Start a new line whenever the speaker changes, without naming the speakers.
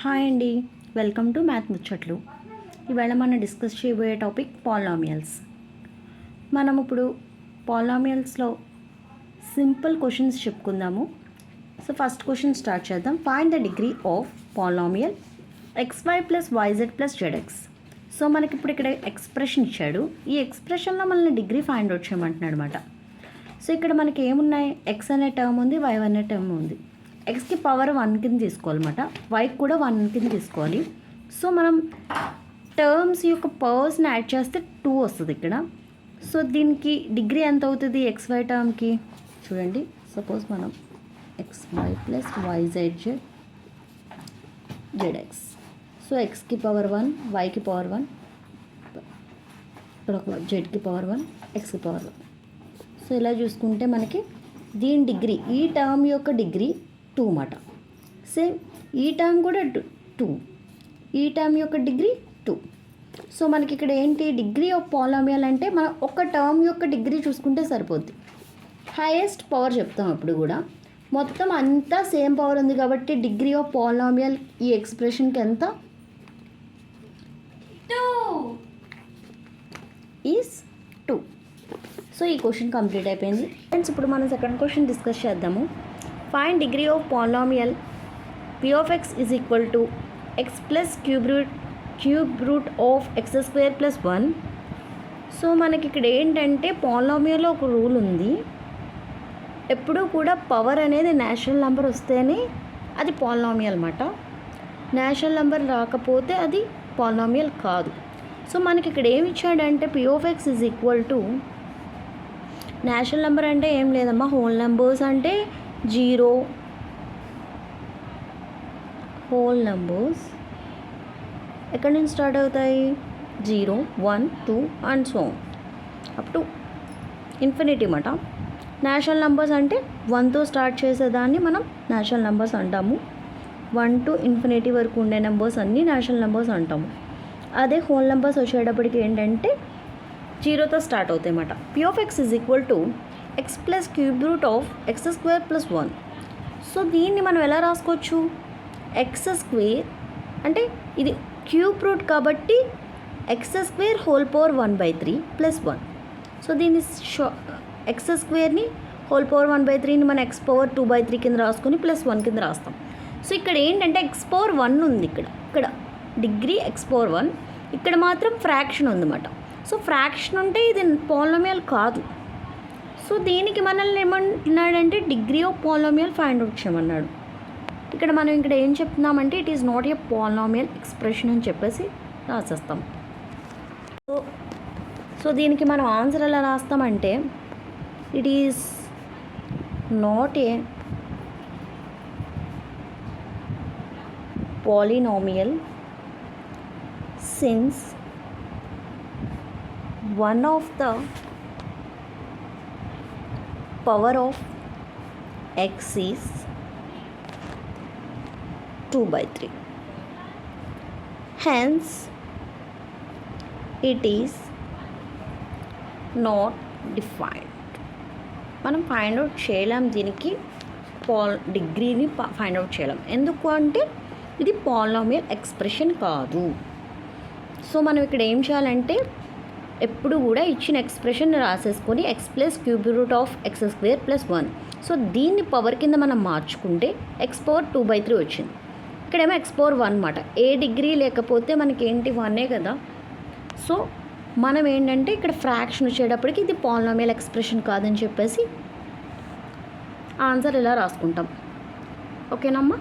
Hi అండి, welcome to math ముచ్చట్లు. ఇవాళ మనం డిస్కస్ చేయబోయే టాపిక్ పాలినామియల్స్. మనం ఇప్పుడు పాలినామియల్స్లో సింపుల్ క్వశ్చన్స్ చెప్పుకుందాము. సో ఫస్ట్ క్వశ్చన్ స్టార్ట్ చేద్దాం. Find the degree of polynomial xy plus yz plus zx. So మనకి ఇప్పుడు ఇక్కడ ఎక్స్ప్రెషన్ ఇచ్చాడు. ఈ ఎక్స్ప్రెషన్లో మనల్ని డిగ్రీ ఫైండ్ అవుట్ చేయమంటున్నాడు అనమాట. సో ఇక్కడ మనకి ఏమున్నాయి, ఎక్స్ అనే టర్మ్ ఉంది, వై అనే టర్మ్ ఉంది. ఎక్స్కి పవర్ 1 కింద తీసుకోవాలన్నమాట, వైకి కూడా 1 కింద తీసుకోవాలి. సో మనం టర్మ్స్ యొక్క పవర్స్ని యాడ్ చేస్తే 2 వస్తుంది ఇక్కడ. సో దీనికి డిగ్రీ ఎంత అవుతుంది ఎక్స్వై టర్మ్కి చూడండి. సపోజ్ మనం xy plus yz zx. So ఎక్స్కి పవర్ 1, వైకి పవర్ 1, ఇక్కడ ఒక జెడ్కి పవర్ 1, ఎక్స్కి పవర్ 1. సో ఇలా చూసుకుంటే మనకి దీని డిగ్రీ, ఈ టర్మ్ యొక్క డిగ్రీ 2 మాట. సేమ్ ఈ టర్మ్ కూడా 2, ఈ టర్మ్ యొక్క డిగ్రీ 2. సో మనకి ఇక్కడ ఏంటి, డిగ్రీ ఆఫ్ పాలినామియల్ అంటే మనం ఒక టర్మ్ యొక్క డిగ్రీ చూసుకుంటే సరిపోద్ది. హైయెస్ట్ పవర్ చెప్తాం అప్పుడు కూడా, మొత్తం అంతా సేమ్ పవర్ ఉంది కాబట్టి డిగ్రీ ఆఫ్ పాలినామియల్ ఈ ఎక్స్ప్రెషన్కి ఎంత, 2 ఈజ్ 2. సో ఈ క్వశ్చన్ కంప్లీట్ అయిపోయింది ఫ్రెండ్స్. ఇప్పుడు మనం సెకండ్ క్వశ్చన్ డిస్కస్ చేద్దాము. Find degree of polynomial p of x is equal to x plus cube root of x square plus 1. So మనకి ఇక్కడ ఏంటంటే పాలినామియల్లో ఒక రూల్ ఉంది, ఎప్పుడూ కూడా పవర్ అనేది నేచురల్ నెంబర్ వస్తేనే అది పాలినామియల్ అన్నమాట. నేచురల్ నెంబర్ రాకపోతే అది పాలినామియల్ కాదు. సో మనకి ఇక్కడ ఏమి ఇచ్చాడంటే p of x is equal to, natural number అంటే ఏం లేదమ్మా, హోల్ నెంబర్స్ అంటే 0, హోల్ నెంబర్స్ ఎక్కడి నుంచి స్టార్ట్ అవుతాయి, 0, 1, 2 and so up to infinity అన్నమాట. నేచురల్ నెంబర్స్ అంటే 1తో స్టార్ట్ చేసేదాన్ని మనం నేచురల్ నెంబర్స్ అంటాము. 1 to ఇన్ఫినిటీ వరకు ఉండే నెంబర్స్ అన్నీ నేచురల్ నెంబర్స్ అంటాము. అదే హోల్ నెంబర్స్ వచ్చేటప్పటికి ఏంటంటే 0తో స్టార్ట్ అవుతాయి అన్నమాట. p of x is equal to x plus cube root of x square plus 1. So దీన్ని మనం ఎలా రాసుకోవచ్చు, ఎక్స్ స్క్వేర్ అంటే ఇది క్యూబ్ రూట్ కాబట్టి X square whole power 1/3 plus 1. So దీన్ని ఎక్స్ స్క్వేర్ని హోల్ పవర్ 1/3ని మనం ఎక్స్ పవర్ 2/3 కింద రాసుకొని ప్లస్ 1 కింద రాస్తాం. సో ఇక్కడ ఏంటంటే ఎక్స్ పవర్ 1 ఉంది, ఇక్కడ డిగ్రీ ఎక్స్ పవర్ 1, ఇక్కడ మాత్రం ఫ్రాక్షన్ ఉందన్నమాట. సో ఫ్రాక్షన్ ఉంటే ఇది పాలినామియల్ కాదు. సో దీనికి మనల్ని ఏమంటున్నాడంటే degree of polynomial find out చేయమన్నాడు. ఇక్కడ మనం ఇక్కడ ఏం చెప్తున్నామంటే it is not a polynomial expression అని చెప్పేసి రాసేస్తాం. సో దీనికి మనం ఆన్సర్ ఎలా రాస్తామంటే it is not a polynomial since one of the power of x is 2/3. Hence it is not defined. మనం ఫైండ్ అవుట్ చేయలేం దీనికి డిగ్రీని ఫైండ్ అవుట్ చేయలేం. ఎందుకు అంటే ఇది పాలినామియల్ ఎక్స్ప్రెషన్ కాదు. సో మనం ఇక్కడ ఏం చేయాలంటే ఎప్పుడు కూడా ఇచ్చిన ఎక్స్ప్రెషన్ రాసేసుకొని x plus cube root of x square plus 1. So దీన్ని పవర్ కింద మనం మార్చుకుంటే ఎక్స్ పవర్ 2/3 వచ్చింది. ఇక్కడేమో ఎక్స్ పవర్ 1 అన్నమాట. ఏ డిగ్రీ లేకపోతే మనకి ఏంటి 1 కదా. సో మనం ఏంటంటే ఇక్కడ ఫ్రాక్షన్ వచ్చేటప్పటికి ఇది పాలినామియల్ ఎక్స్ప్రెషన్ కాదని చెప్పేసి ఆన్సర్ ఇలా రాసుకుంటాం. ఓకేనమ్మా.